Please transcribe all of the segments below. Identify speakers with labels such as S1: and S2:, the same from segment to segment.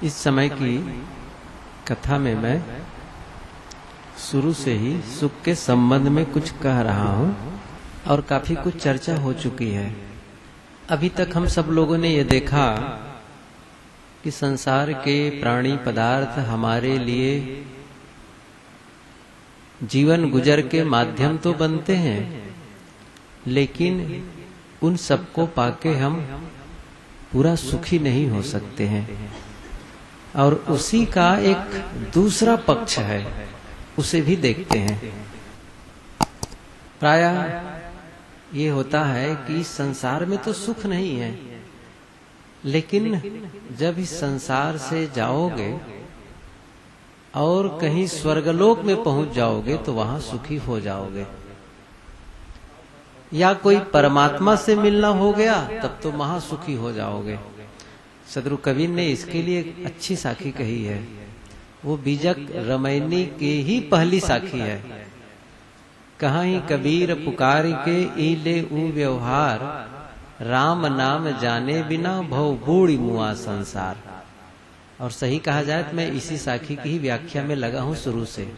S1: इस समय की कथा में मैं शुरू से ही सुख के संबंध में कुछ कह रहा हूँ और काफी कुछ चर्चा हो चुकी है। अभी तक हम सब लोगों ने ये देखा कि संसार के प्राणी पदार्थ हमारे लिए जीवन गुजर के माध्यम तो बनते हैं, लेकिन उन सबको पाके हम पूरा सुखी नहीं हो सकते हैं। और उसी का एक दूसरा पक्ष है, उसे भी देखते हैं। प्रायः ये होता है कि संसार में तो सुख नहीं है, लेकिन जब इस संसार से जाओगे और कहीं स्वर्गलोक में पहुंच जाओगे तो वहां सुखी हो जाओगे। या कोई परमात्मा से मिलना हो गया तब तो महासुखी हो जाओगे। सदगुरु कबीर ने इसके लिए एक अच्छी साखी कही है, वो बीजक रमैनी की ही पहली साखी है। कहाँ ही कबीर पुकार के ईले ऊ व्यवहार, राम नाम जाने बिना भव बूढ़ी मुआ संसार। और सही कहा जाए तो मैं इसी साखी की ही व्याख्या में लगा हूं शुरू से।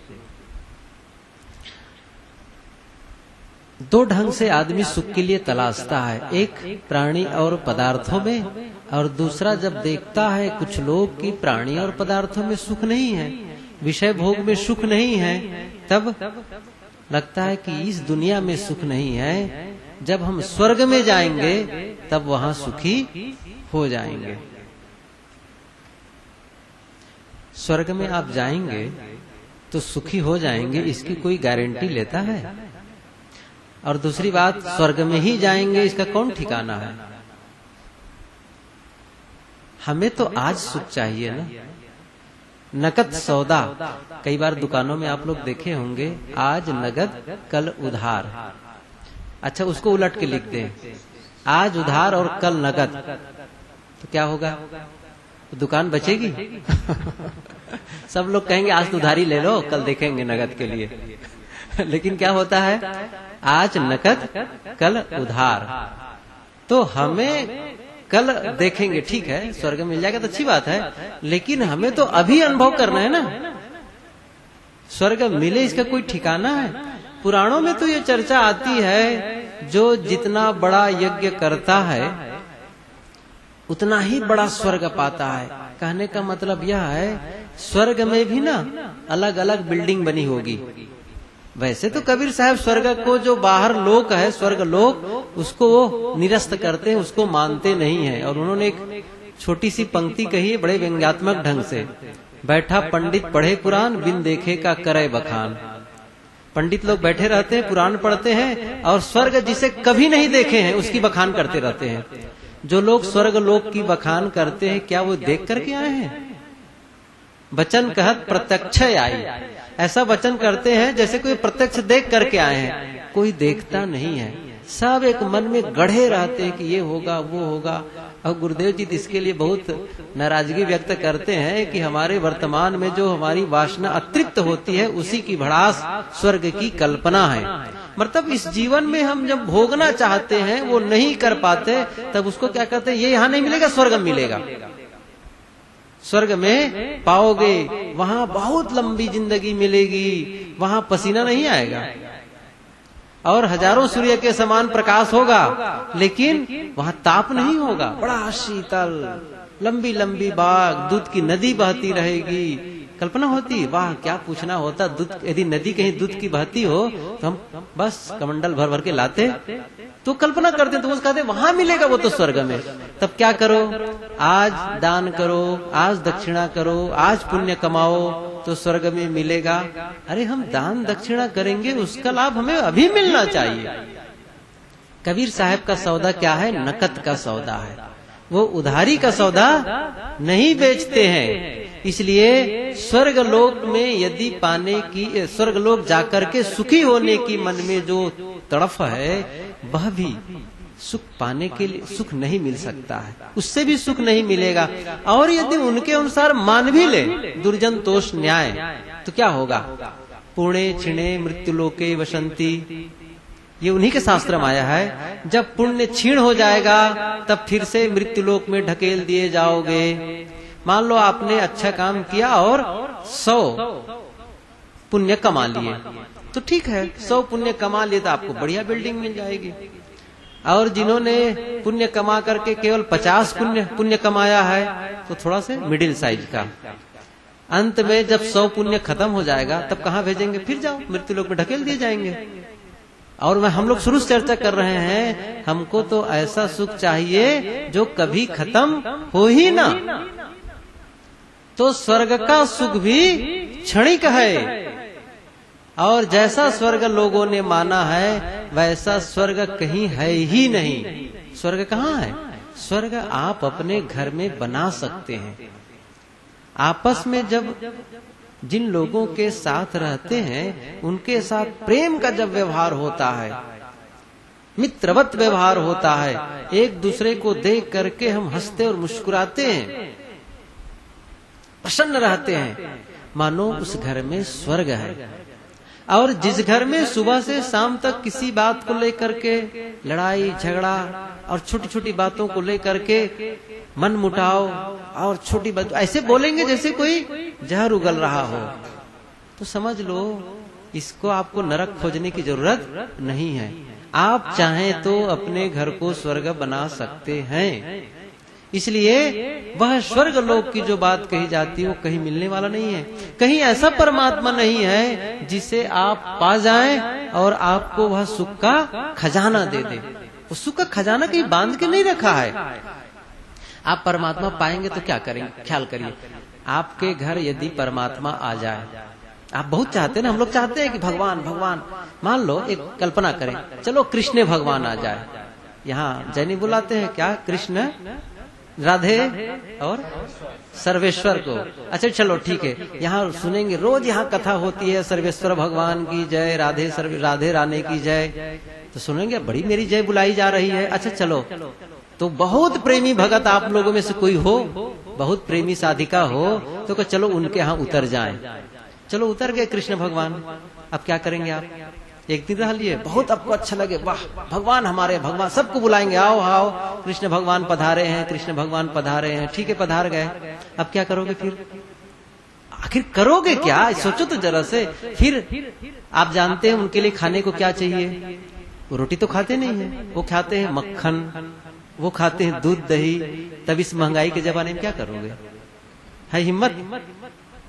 S1: दो ढंग से आदमी सुख के लिए तलाशता है, एक प्राणी और पदार्थों में, और दूसरा जब देखता है कुछ लोग की प्राणी और पदार्थों में सुख नहीं है, विषय भोग में सुख नहीं है, तब लगता है कि इस दुनिया में सुख नहीं है, जब हम स्वर्ग में जाएंगे तब वहां सुखी हो जाएंगे। स्वर्ग में आप जाएंगे तो सुखी हो जाएंगे, इसकी कोई गारंटी लेता है? और दूसरी बात, स्वर्ग में ही जाएंगे इसका कौन ठिकाना है? हमें तो आज सुख चाहिए ना। नकद सौदा, कई बार दुकानों में आप लोग देखे होंगे, आज नगद कल उधार। अच्छा, उसको उलट के लिख दें, आज उधार और कल नगद, तो क्या होगा? तो दुकान बचेगी? सब लोग कहेंगे आज तो उधारी ले लो, कल देखेंगे नगद के लिए। लेकिन क्या होता है, आज नकद कल उधार। तो हमें कल देखेंगे, ठीक है, स्वर्ग मिल जाएगा तो अच्छी बात है, लेकिन हमें तो अभी अनुभव करना है ना। स्वर्ग मिले इसका कोई ठिकाना है? पुराणों में तो ये चर्चा आती है, जो जितना बड़ा यज्ञ करता है उतना ही बड़ा स्वर्ग पाता है। कहने का मतलब यह है, स्वर्ग में भी ना अलग अलग बिल्डिंग बनी होगी। वैसे तो कबीर साहब स्वर्ग को, जो बाहर लोक है स्वर्ग लोक, उसको वो निरस्त करते हैं, उसको मानते नहीं है। और उन्होंने एक छोटी सी पंक्ति कही है बड़े व्यंग्यात्मक ढंग से, बैठा पंडित पढ़े पुराण, बिन देखे का करे बखान। पंडित लोग बैठे रहते हैं, पुराण पढ़ते हैं, और स्वर्ग जिसे कभी नहीं देखे हैं उसकी बखान करते रहते हैं। जो लोग स्वर्ग लोक की बखान करते हैं, क्या वो देख करके आए हैं? वचन कहत प्रत्यक्ष आई, ऐसा वचन करते हैं जैसे कोई प्रत्यक्ष देख करके आए हैं। कोई देखता नहीं है, सब एक मन में गढ़े रहते हैं कि ये होगा वो होगा। और गुरुदेव जी इसके लिए बहुत नाराजगी व्यक्त करते हैं कि हमारे वर्तमान में जो हमारी वासना अतृप्त होती है, उसी की भड़ास स्वर्ग की कल्पना है। मतलब इस जीवन में हम जब भोगना चाहते हैं वो नहीं कर पाते, तब उसको क्या कहते हैं, ये यहाँ नहीं मिलेगा, स्वर्ग में मिलेगा। स्वर्ग में पाओगे, वहां बहुत लंबी जिंदगी मिलेगी, वहां पसीना नहीं आएगा और हजारों सूर्य के समान प्रकाश होगा, लेकिन वहां ताप नहीं होगा। बड़ा शीतल, लंबी लंबी बाग, दूध की नदी बहती रहेगी। कल्पना होती, वाह क्या पूछना होता, दूध, यदि नदी कहीं दूध की बहती हो तो हम बस कमंडल भर भर के लाते। तो कल्पना करते तो उसका कहते वहां मिलेगा वो तो स्वर्ग में। तब क्या करो, आज दान करो, आज दक्षिणा करो, आज पुण्य कमाओ तो स्वर्ग में मिलेगा। अरे हम दान दक्षिणा करेंगे, उसका लाभ हमें अभी मिलना चाहिए। कबीर साहब का सौदा क्या है? नकद का सौदा है। वो उधारी का सौदा नहीं बेचते हैं। इसलिए स्वर्ग लोक में यदि पाने की, स्वर्ग लोक जाकर के सुखी होने की मन में जो तड़फ है, वह भी सुख पाने के लिए सुख नहीं मिल सकता है, उससे भी सुख नहीं मिलेगा। और यदि उनके अनुसार मान भी ले दुर्जन तोष न्याय, तो क्या होगा? पुणे क्षीणे मृत्युलोके वसंती, ये उन्हीं के शास्त्र में आया है। जब पुण्य क्षीण हो जाएगा तब फिर से मृत्युलोक में ढकेल दिए जाओगे। मान लो आपने अच्छा काम किया और 100 पुण्य कमा लिए, तो ठीक है, 100 पुण्य कमा लिए तो आपको बढ़िया बिल्डिंग मिल जाएगी। और जिन्होंने पुण्य कमा करके केवल 50 पुण्य कमाया है, तो थोड़ा से मिडिल साइज का, अंत में जब 100 पुण्य खत्म हो जाएगा तब कहाँ भेजेंगे? फिर जाओ मृत्यु लोक में ढकेल दिए जाएंगे। और हम लोग शुरू से चर्चा कर रहे हैं, हमको तो ऐसा सुख चाहिए जो कभी खत्म हो ही ना। तो स्वर्ग का सुख भी क्षणिक है, और जैसा स्वर्ग लोगों ने माना है वैसा स्वर्ग कहीं है ही नहीं। स्वर्ग कहाँ है? स्वर्ग आप अपने घर में बना सकते हैं। आपस में जब जिन लोगों के साथ रहते हैं उनके साथ प्रेम का जब व्यवहार होता है, मित्रवत व्यवहार होता है, एक दूसरे को देख करके हम हंसते और मुस्कुराते हैं, प्रसन्न रहते हैं, मानो उस घर में स्वर्ग है। और जिस घर में सुबह से शाम तक किसी बात को लेकर के लड़ाई झगड़ा और छोटी छोटी बातों को लेकर के मन मुटाव और छोटी बात ऐसे बोलेंगे जैसे कोई जहर उगल रहा हो, तो समझ लो इसको आपको नरक खोजने की जरूरत नहीं है। आप चाहें तो अपने घर को स्वर्ग बना सकते हैं। इसलिए वह स्वर्ग लोक की जो बात कही जाती है वो कहीं मिलने वाला नहीं है। कहीं ऐसा परमात्मा नहीं है जिसे आप पा जाएं और आपको वह सुख का खजाना दे दे। उस सुख का खजाना कहीं बांध के नहीं रखा है। आप परमात्मा पाएंगे तो क्या करेंगे? ख्याल करिए, आपके घर यदि परमात्मा आ जाए, आप बहुत चाहते हैं ना, हम लोग चाहते हैं कि भगवान भगवान, मान लो एक कल्पना करें, चलो कृष्ण भगवान आ जाए। यहाँ जैनी बुलाते हैं क्या? कृष्ण, राधे और सर्वेश्वर को। अच्छा चलो ठीक है, यहाँ सुनेंगे, रोज यहाँ कथा होती है, सर्वेश्वर भगवान की जय, राधे रानी की जय, तो सुनेंगे बड़ी मेरी जय बुलाई जा रही है। अच्छा चलो, तो बहुत प्रेमी भगत आप लोगों में से कोई हो, बहुत प्रेमी साधिका हो, तो चलो उनके यहाँ उतर जाएं। चलो उतर गए कृष्ण भगवान, अब क्या करेंगे आप? एक दिन रह लिए, बहुत आपको अच्छा लगे, वाह भगवान हमारे भगवान, सबको बुलाएंगे, आओ आओ कृष्ण भगवान पधारे हैं, कृष्ण भगवान पधारे हैं, ठीक है पधार गए। अब क्या करोगे फिर? आखिर करोगे क्या? सोचो तो जरा से। फिर आप जानते हैं उनके लिए खाने को क्या चाहिए? वो रोटी तो खाते नहीं है, वो खाते हैं मक्खन, वो खाते हैं दूध दही। तब इस महंगाई के जमाने में क्या करोगे? है हिम्मत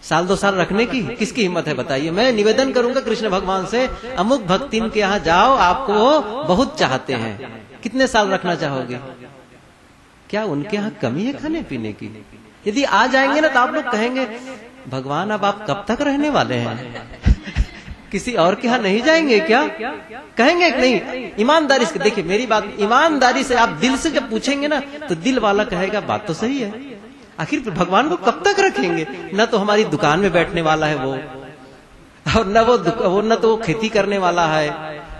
S1: साल 2 साल रखने की? किसकी हिम्मत है बताइए? मैं निवेदन करूंगा कृष्ण भगवान से, अमुक भक्तिन के यहाँ जाओ, आपको वो बहुत चाहते हैं, कितने साल रखना चाहोगे? क्या उनके यहाँ कमी है खाने पीने की? यदि आ जाएंगे ना तो आप लोग कहेंगे भगवान अब आप कब तक रहने वाले हैं? किसी और के यहाँ नहीं जाएंगे क्या? कहेंगे कि नहीं? ईमानदारी से देखिए मेरी बात, ईमानदारी से आप दिल से जब पूछेंगे ना तो दिल वाला कहेगा बात तो सही है। आखिर भगवान को कब तक रखेंगे? न तो हमारी दुकान में बैठने वाला है वो, और न तो वो खेती करने वाला है,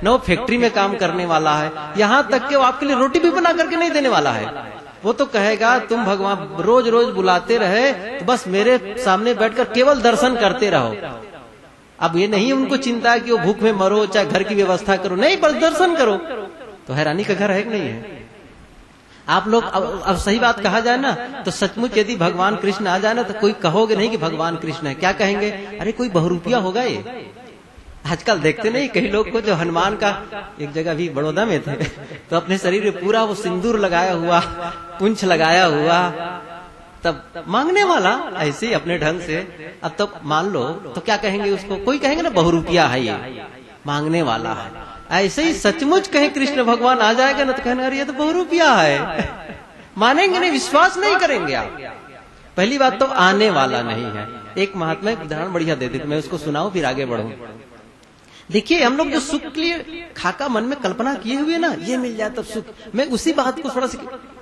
S1: न वो फैक्ट्री में काम करने वाला है, यहाँ तक कि वो आपके लिए रोटी भी बना करके नहीं देने वाला है। वो तो कहेगा तुम भगवान रोज रोज बुलाते रहे तो बस मेरे सामने बैठकर केवल दर्शन करते रहो। अब ये नहीं उनको चिंता कि वो भूख में मरो, चाहे घर की व्यवस्था करो, नहीं बस दर्शन करो। तो हैरानी का घर है कि नहीं है? आप लोग अब सही बात कहा जाए ना तो सचमुच यदि भगवान कृष्ण आ जाए ना तो कोई कहोगे नहीं कि भगवान कृष्ण है, क्या कहेंगे? अरे कोई बहुरूपिया होगा ये। आजकल देखते नहीं कई लोग को जो हनुमान का, एक जगह भी बड़ौदा में थे तो अपने शरीर में पूरा वो सिंदूर लगाया हुआ, पुंछ लगाया हुआ, तब मांगने वाला ऐसे ही अपने ढंग से। अब तो मान लो तो क्या कहेंगे उसको? कोई कहेंगे ना बहुरूपिया है ये, मांगने वाला है। ऐसे ही सचमुच कहे कृष्ण भगवान आ जाएगा ना तो कहना अरे ये तो बहुरूपिया है, मानेंगे नहीं, विश्वास नहीं करेंगे आप। पहली बात तो आने वाला नहीं है। एक महात्मा एक उदाहरण बढ़िया देते थे, मैं उसको सुनाऊं फिर आगे बढ़ूं। देखिए हम लोग जो सुख के लिए खाका मन में कल्पना किए हुए ना, ये मिल जाए तब सुख, मैं उसी बात को थोड़ा सा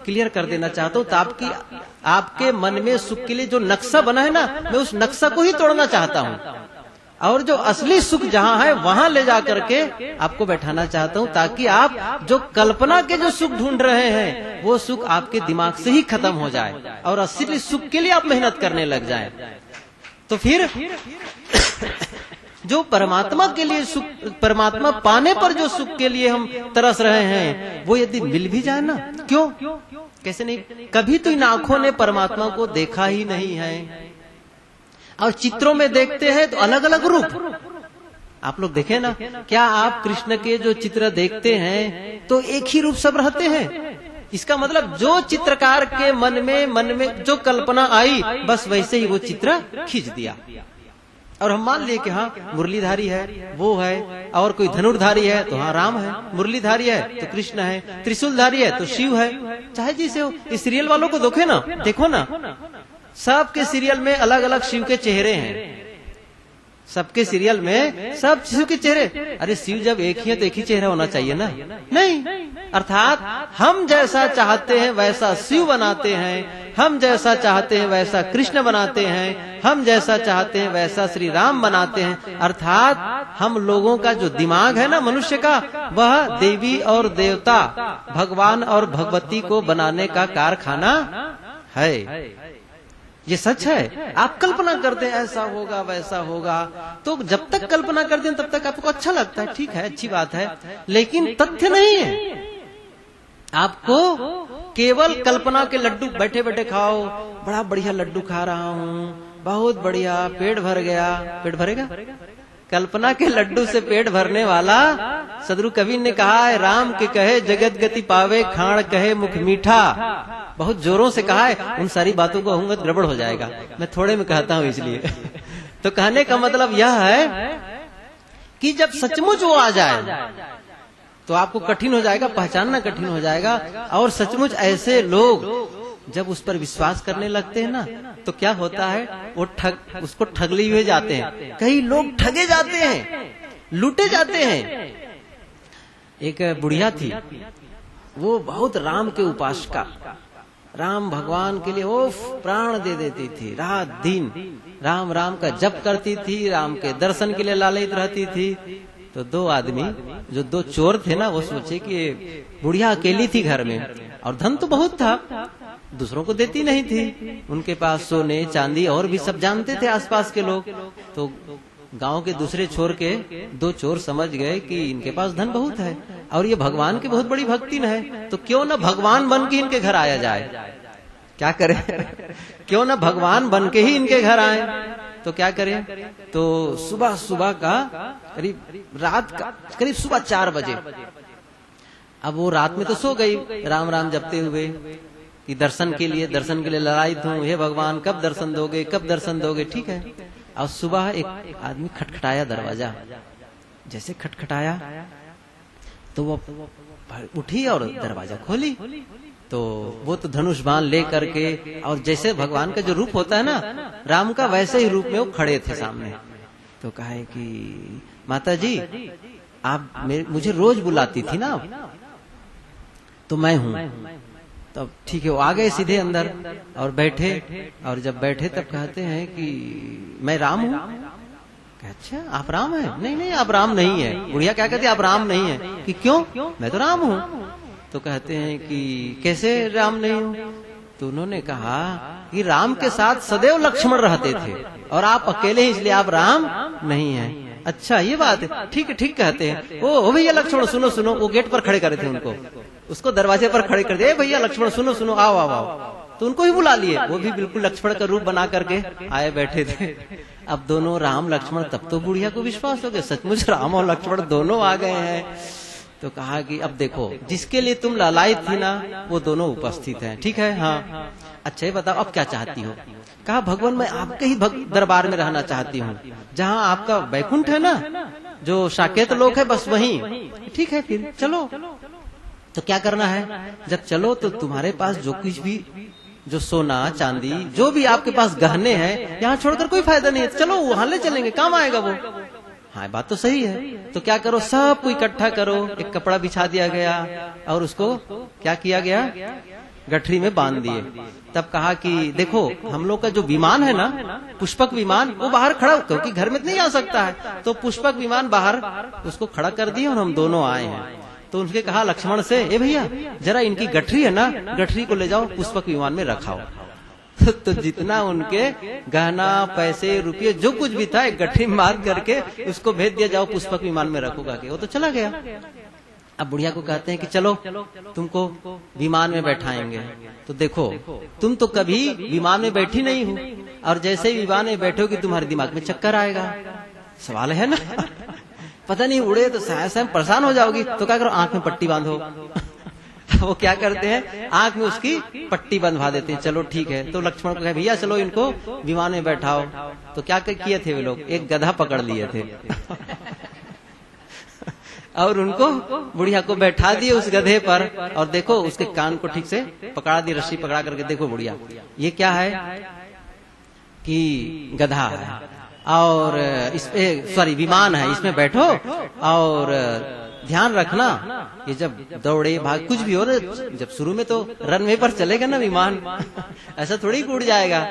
S1: क्लियर कर देना चाहता हूँ। तो आपके मन में सुख के लिए जो नक्शा बना है ना, मैं उस नक्शा को ही तोड़ना चाहता हूँ और जो असली सुख जहाँ है वहां ले जा करके आपको बैठाना चाहता हूँ, ताकि आप जो कल्पना के जो सुख ढूंढ रहे हैं वो सुख आपके दिमाग से ही खत्म हो जाए और असली सुख के लिए आप मेहनत करने लग जाएं। तो फिर जो परमात्मा के लिए सुख, परमात्मा पाने पर जो सुख के लिए हम तरस रहे हैं, वो यदि मिल भी जाए ना, क्यों कैसे नहीं, कभी तो इन आंखों ने परमात्मा को देखा ही नहीं है, और चित्रों में देखते हैं तो अलग अलग रूप। आप लोग देखें ना, क्या आप कृष्ण के जो चित्र देखते हैं तो एक ही रूप सब रहते हैं? इसका मतलब जो चित्रकार के मन में जो कल्पना आई, बस वैसे ही वो चित्र खींच दिया, और हम मान लिए कि हाँ मुरलीधारी है वो है, और कोई धनुर्धारी है तो हाँ राम है, मुरलीधारी है तो कृष्ण है, त्रिशूलधारी है तो शिव है, चाहे जिसे हो। इस सीरियल वालों को देखो ना, सबके सीरियल में अलग अलग शिव के चेहरे हैं, सबके सीरियल में सब शिव के चेहरे। अरे शिव जब एक ही है तो एक ही चेहरा होना चाहिए ना? नहीं, अर्थात हम जैसा चाहते हैं वैसा शिव बनाते हैं, हम जैसा चाहते हैं वैसा कृष्ण बनाते हैं, हम जैसा चाहते हैं वैसा श्री राम बनाते हैं। अर्थात हम लोगों का जो दिमाग है ना मनुष्य का, वह देवी और देवता, भगवान और भगवती को बनाने का कारखाना है। ये सच है। आप कल्पना करते हैं ऐसा होगा वैसा होगा, तो जब तक कल्पना करते हैं तब तक आपको अच्छा लगता है, ठीक है, अच्छी बात है, लेकिन तथ्य नहीं है। आपको केवल कल्पना के लड्डू बैठे बैठे खाओ, बड़ा बढ़िया लड्डू खा रहा हूँ, बहुत बढ़िया, पेट भर गया, पेट भरेगा? कल्पना के लड्डू से पेट भरने वाला, सदगुरु कबीर ने कहा है, राम के कहे जगत गति पावे, खाण कहे मुख मीठा। बहुत जोरों से कहा है, उन सारी बातों को कहूंगा तो गड़बड़ हो जाएगा, मैं थोड़े में कहता हूं इसलिए। तो कहने का मतलब यह है कि जब सचमुच वो आ जाए तो आपको कठिन हो जाएगा, पहचानना कठिन हो जाएगा। और सचमुच ऐसे लोग जब उस पर विश्वास करने लगते हैं ना, तो क्या होता है, वो उसको ठगले हुए जाते हैं। कई लोग ठगे जाते हैं, लूटे जाते हैं। एक बुढ़िया थी, वो बहुत राम के उपासका, राम भगवान के लिए वो प्राण दे देती थी, रात दिन राम राम का जप करती थी, राम के दर्शन के लिए लालयित रहती थी। तो दो आदमी, जो दो चोर थे ना, वो सोचे कि बुढ़िया अकेली थी घर में, और धन तो बहुत था, दूसरों को देती नहीं थी, उनके पास सोने चांदी और भी सब जानते थे आसपास के लोग। तो गांव के दूसरे छोर के दो चोर समझ गए कि इनके पास धन बहुत है और ये भगवान की बहुत बड़ी भक्तिन है, तो क्यों ना भगवान बन के इनके घर आया जाए। क्या करें? क्यों ना भगवान बन के ही इनके घर आए। तो क्या करें? तो सुबह का करीब सुबह 4 बजे, अब वो रात में तो सो गई राम राम जपते हुए कि दर्शन के लिए ललायित हूँ, हे भगवान कब दर्शन दोगे, कब दर्शन दोगे, ठीक है। और सुबह एक आदमी खटखटाया दरवाजा, जैसे खटखटाया तो वो उठी और दरवाजा खोली। तो वो तो धनुष बाण ले करके, और जैसे भगवान का जो रूप होता है ना राम का, वैसे ही रूप में वो खड़े थे सामने। तो कहे कि माता जी आप मुझे रोज बुलाती थी ना, तो मैं हूँ। तब ठीक है, वो आ गए सीधे अंदर और बैठे, और जब बैठे तब कहते हैं कि मैं राम हूँ। अच्छा आप राम है? नहीं आप राम नहीं है। बुढ़िया क्या कहती, आप राम नहीं है? कि क्यों? मैं तो राम हूँ। तो कहते हैं कि कैसे राम नहीं हूँ? तो उन्होंने कहा कि राम के साथ सदैव लक्ष्मण रहते थे और आप अकेले ही, इसलिए आप राम नहीं हैं। अच्छा ये बात है, ठीक है, ठीक कहते हैं। ओ भैया लक्ष्मण सुनो, वो गेट पर खड़े करे थे उनको, उसको दरवाजे पर खड़े कर दिए, भैया लक्ष्मण सुनो, आओ। तो उनको ही बुला लिए, वो भी बिल्कुल लक्ष्मण का रूप बना करके आए बैठे थे। अब दोनों राम लक्ष्मण, तब तो बुढ़िया को विश्वास हो गया, सचमुच राम और लक्ष्मण दोनों आ गए हैं। तो कहा कि अब देखो, जिसके लिए तुम लालायित थी ना, वो दोनों उपस्थित हैं, ठीक है? हाँ अच्छा ये बताओ अब क्या चाहती हो? कहा भगवान मैं आपके ही दरबार में रहना चाहती हूँ, जहाँ आपका वैकुंठ है ना, जो साकेत लोक है, बस वहीं। ठीक है फिर चलो। तो क्या करना है? जब चलो तो तुम्हारे पास जो कुछ भी, जो सोना चांदी जो भी आपके पास गहने हैं, यहाँ छोड़कर कोई फायदा नहीं है, चलो वहां ले चलेंगे, काम आएगा वो। हाँ बात तो सही है। तो क्या करो, सबको इकट्ठा करो, एक कपड़ा बिछा दिया गया और उसको क्या किया गया, गठरी में बांध दिए। तब कहा कि देखो हम लोग का जो विमान है ना, पुष्पक विमान, वो बाहर खड़ा, क्योंकि घर में नहीं आ सकता है, तो पुष्पक विमान बाहर उसको खड़ा कर दिए और हम दोनों आए हैं। तो उनके कहा लक्ष्मण से, ए भैया जरा इनकी गठरी है ना, गठरी को ले जाओ पुष्पक विमान में रखाओ। तो जितना उनके गहना पैसे रुपये जो कुछ भी था एक गठरी मार करके उसको भेज दिया, जाओ पुष्पक विमान में रखोगा के। वो तो चला गया। अब बुढ़िया को कहते हैं कि चलो तुमको विमान में बैठाएंगे। तो देखो तुम तो कभी विमान में बैठी नहीं हो, और जैसे ही विमान में बैठोगे तुम्हारे दिमाग में चक्कर आएगा। सवाल है ना, पता नहीं उड़े तो शायद परेशान हो जाओगी। तो क्या करो, आंख में पट्टी बांधो। वो क्या करते हैं, आंख में उसकी पट्टी बंधवा देते हैं। चलो ठीक है। तो लक्ष्मण को कहे भैया चलो इनको विमान में बैठाओ। तो क्या किए थे वे लोग, एक गधा पकड़ लिए थे और उनको बुढ़िया को बैठा दिए उस गधे पर, और देखो उसके कान को ठीक से पकड़ा दी, रस्सी पकड़ा करके। देखो बुढ़िया ये क्या है कि गधा है, और सॉरी विमान है, इसमें बैठो और ध्यान रखना ये जब दौड़े भाग कुछ भी हो ना, जब शुरू में तो रनवे पर चलेगा ना विमान, ऐसा थोड़ी उड़ जाएगा।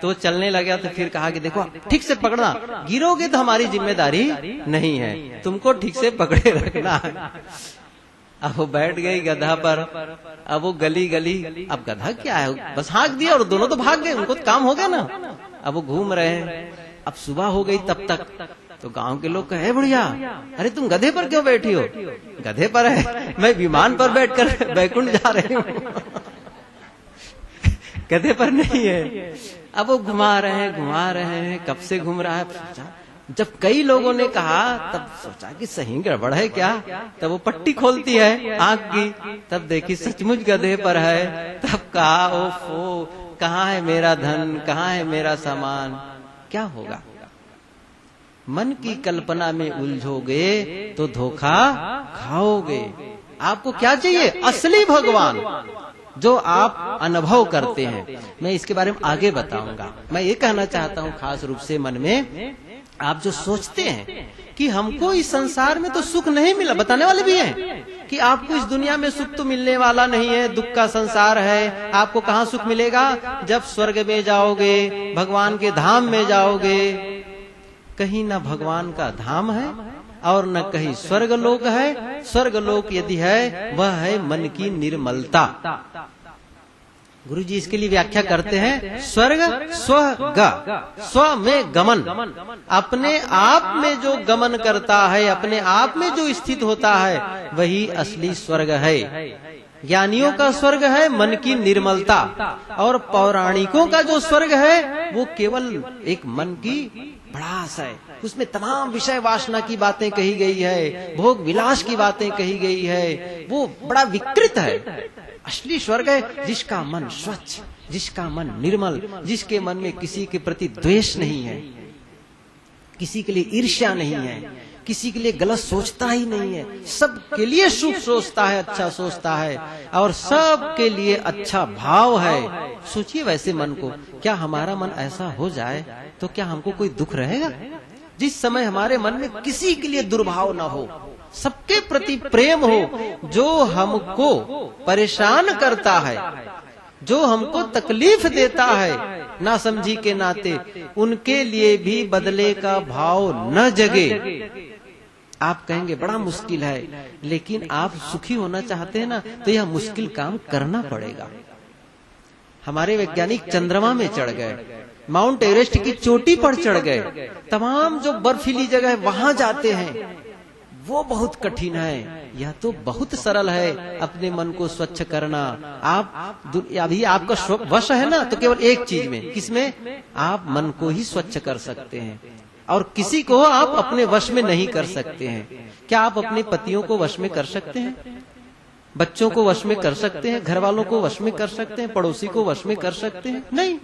S1: तो चलने लगा तो फिर कहा कि देखो ठीक से पकड़ना, गिरोगे तो हमारी जिम्मेदारी नहीं है, तुमको ठीक से पकड़े रखना। अब वो बैठ गई गधा पर। अब वो गली गली, अब गधा क्या है, बस हाँक दिया और दोनों तो भाग गए, उनको तो काम हो गया ना। अब वो घूम रहे हैं। अब सुबह हो गई तब तक। तो गांव के लोग कहे बुढ़िया अरे तुम गधे पर क्यों बैठी हो? गधे पर है, मैं विमान पर बैठकर बैकुंठ जा रही हूँ गधे पर नहीं है। अब वो घुमा रहे हैं, कब से घूम रहा है। जब कई लोगों ने कहा तब सोचा कि सही गड़बड़ है क्या। तब वो पट्टी खोलती है आंख की, तब देखी सचमुच गधे पर है। तब कहा ओफो, कहाँ है मेरा धन, कहाँ है मेरा सामान। क्या होगा, मन की कल्पना में उलझोगे तो धोखा खाओगे। आपको क्या चाहिए, असली भगवान जो आप अनुभव करते हैं। मैं इसके बारे में आगे बताऊंगा। मैं ये कहना चाहता हूँ खास रूप से मन में आप जो सोचते हैं कि हमको इस संसार में तो सुख नहीं मिला, बताने वाले भी हैं कि आपको इस दुनिया में सुख तो मिलने वाला नहीं है, दुख का संसार है। आपको कहाँ सुख मिलेगा, जब स्वर्ग में जाओगे, भगवान के धाम में जाओगे। कहीं न भगवान का धाम है और न कहीं स्वर्गलोक है। स्वर्गलोक यदि है वह है मन की निर्मलता। गुरु जी इसके लिए व्याख्या करते हैं, स्वर्ग स्व में गमन, अपने आप में जो गमन करता है, अपने आप में जो स्थित होता है वही असली स्वर्ग है। ज्ञानियों का स्वर्ग है मन की निर्मलता, और पौराणिकों का जो स्वर्ग है वो केवल एक मन की भड़ास है। उसमें तमाम विषय वासना की बातें कही गई है, भोग विलास की बातें कही गई है, वो बड़ा विकृत है। असली स्वर्ग है जिसका मन स्वच्छ, जिसका मन निर्मल, जिसके मन में किसी के प्रति द्वेष नहीं है, किसी के लिए ईर्ष्या नहीं है, किसी के लिए गलत सोचता ही नहीं है, सबके लिए सुख सोचता है, अच्छा सोचता है, और सबके लिए अच्छा भाव है। सोचिए वैसे मन को, क्या हमारा मन ऐसा हो जाए तो क्या हमको कोई दुख रहेगा? जिस समय हमारे मन में किसी के लिए दुर्भाव न हो, सबके प्रति प्रेम हो, जो हमको परेशान करता है, जो हमको तकलीफ देता है ना समझी के नाते, उनके लिए भी बदले का भाव न जगे। आप कहेंगे बड़ा मुश्किल है, लेकिन आप सुखी होना चाहते हैं ना तो यह मुश्किल काम करना पड़ेगा। हमारे वैज्ञानिक चंद्रमा में चढ़ गए, माउंट एवरेस्ट की चोटी पर चढ़ गए, तमाम जो बर्फीली जगह है वहां जाते हैं। वो बहुत कठिन है, यह तो बहुत सरल है अपने मन को स्वच्छ करना। आप अभी आपका वश है ना, तो केवल एक चीज में, किसमें? आप मन को ही स्वच्छ कर सकते हैं, और किसी को आप अपने वश में नहीं कर सकते हैं। क्या आप अपने पतियों को वश में कर सकते हैं? बच्चों को वश में कर सकते हैं? घर वालों को वश में कर सकते हैं? पड़ोसी को वश में कर सकते हैं? नहीं।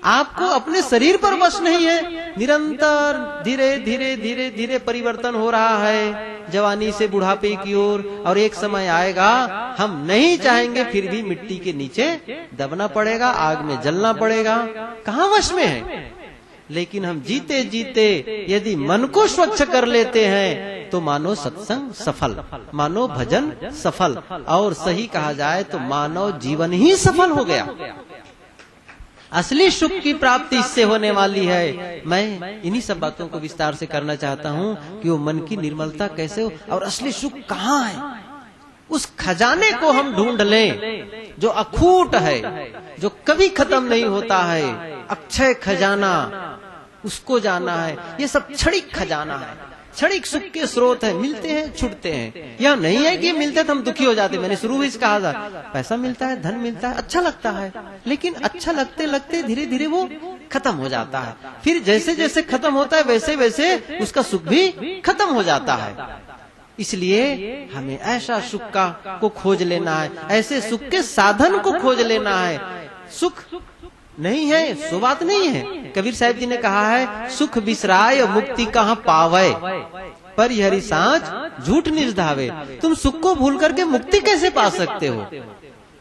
S1: आपको अपने शरीर पर वश नहीं है। निरंतर धीरे धीरे धीरे धीरे परिवर्तन हो रहा है, जवानी से बुढ़ापे की ओर, और एक समय आएगा हम नहीं चाहेंगे फिर भी मिट्टी के नीचे दबना पड़ेगा, आग में जलना पड़ेगा। कहाँ वश में है? लेकिन हम जीते जीते यदि मन को स्वच्छ कर लेते हैं तो मानो सत्संग सफल, मानो भजन सफल, और सही कहा जाए तो मानव जीवन ही सफल हो गया। असली सुख की प्राप्ति इससे होने वाली है। मैं इन्हीं सब बातों को विस्तार से करना चाहता हूँ कि वो मन की निर्मलता कैसे हो, और असली सुख कहाँ है। उस खजाने को हम ढूंढ लें जो अखूट है, जो कभी खत्म नहीं होता है, अक्षय खजाना, उसको जाना है। ये सब क्षणिक खजाना है, क्षणिक सुख के स्रोत है, मिलते हैं छूटते हैं। यह नहीं है कि मिलते तो हम दुखी हो जाते। मैंने शुरू में कहा था, पैसा मिलता है, धन मिलता है, अच्छा लगता है, लेकिन अच्छा लगते लगते धीरे धीरे वो खत्म हो जाता है। फिर जैसे जैसे खत्म होता है वैसे वैसे उसका सुख भी खत्म हो जाता है। इसलिए हमें ऐसा सुख को खोज लेना है, ऐसे सुख के साधन को खोज लेना है। सुख नहीं है सो बात नहीं है। कबीर साहब जी ने कहा है, सुख बिसराय मुक्ति कहाँ पावे, पर हरि सांझ झूठ निजधावे। तुम सुख को भूल करके मुक्ति कैसे पा सकते हो?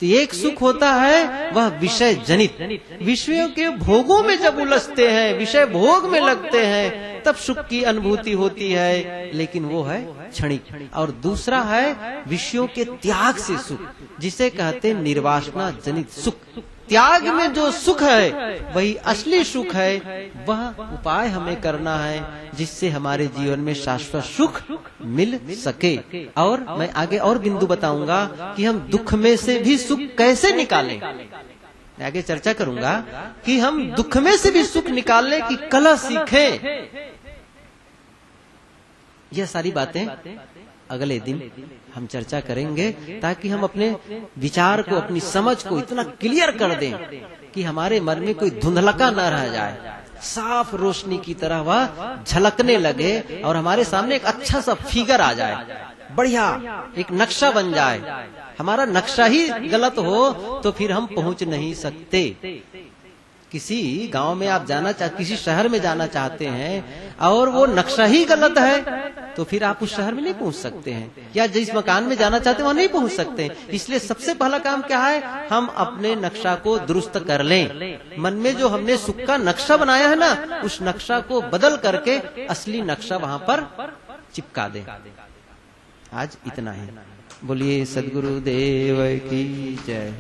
S1: तो एक सुख होता है वह विषय जनित, विषयों के भोगों में जब उलझते हैं, विषय भोग में लगते हैं, तब सुख की अनुभूति होती है, लेकिन वो है क्षणिक। और दूसरा है विषयों के त्याग से सुख, जिसे कहते हैं निर्वासना जनित सुख। त्याग में जो सुख है वही असली सुख है। वह उपाय हमें करना है जिससे हमारे जीवन में शाश्वत सुख मिल सके। और मैं आगे और बिंदु बताऊंगा कि हम दुख में से भी सुख कैसे निकालें। मैं आगे चर्चा करूंगा कि हम दुख में से भी सुख निकालने की कला सीखें। यह सारी बातें अगले दिन हम चर्चा करेंगे, ताकि हम अपने विचार को, अपनी समझ को इतना क्लियर कर दें कि हमारे मन में कोई धुंधलका न रह जाए, साफ रोशनी की तरह वह झलकने लगे और हमारे सामने एक अच्छा सा फिगर आ जाए, बढ़िया एक नक्शा बन जाए। हमारा नक्शा ही गलत हो तो फिर हम पहुंच नहीं सकते। किसी गांव में आप किसी शहर में जाना चाहते हैं और वो नक्शा ही गलत है तो फिर आप उस शहर में नहीं पहुंच सकते हैं, या जिस मकान में जाना चाहते हैं वहां नहीं पहुंच सकते। इसलिए सबसे पहला काम क्या है, हम अपने नक्शा को दुरुस्त कर लें। मन में जो हमने सुख का नक्शा बनाया है ना, उस नक्शा को बदल करके असली नक्शा वहां पर चिपका दें। आज इतना ही। बोलिए सद्गुरुदेव की जय।